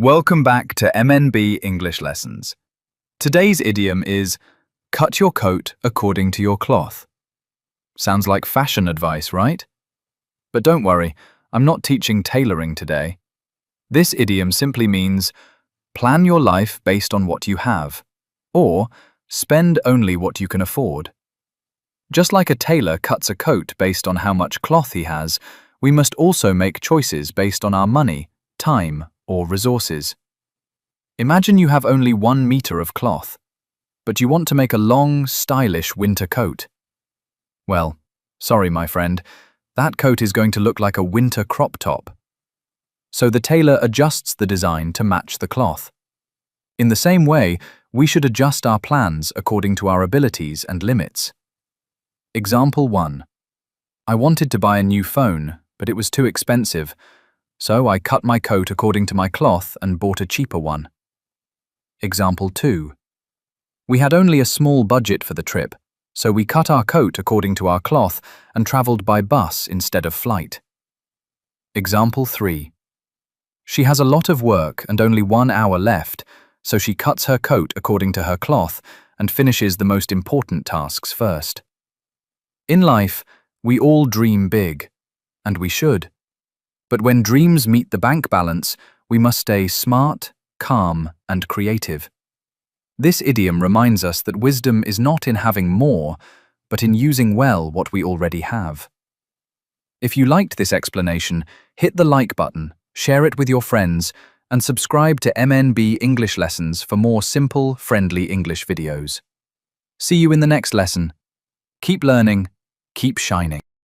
Welcome back to MNB English Lessons. Today's idiom is, cut your coat according to your cloth. Sounds like fashion advice, right? But don't worry, I'm not teaching tailoring today. This idiom simply means, plan your life based on what you have, or spend only what you can afford. Just like a tailor cuts a coat based on how much cloth he has, we must also make choices based on our money, time, or resources. Imagine you have only 1 meter of cloth, but you want to make a long, stylish winter coat. Well, sorry my friend, that coat is going to look like a winter crop top. So the tailor adjusts the design to match the cloth. In the same way, we should adjust our plans according to our abilities and limits. Example 1. I wanted to buy a new phone, but it was too expensive, so I cut my coat according to my cloth and bought a cheaper one. Example 2. We had only a small budget for the trip, so we cut our coat according to our cloth and travelled by bus instead of flight. Example 3. She has a lot of work and only 1 hour left, so she cuts her coat according to her cloth and finishes the most important tasks first. In life, we all dream big, and we should. But when dreams meet the bank balance, we must stay smart, calm, and creative. This idiom reminds us that wisdom is not in having more, but in using well what we already have. If you liked this explanation, hit the like button, share it with your friends, and subscribe to MNB English Lessons for more simple, friendly English videos. See you in the next lesson. Keep learning, keep shining.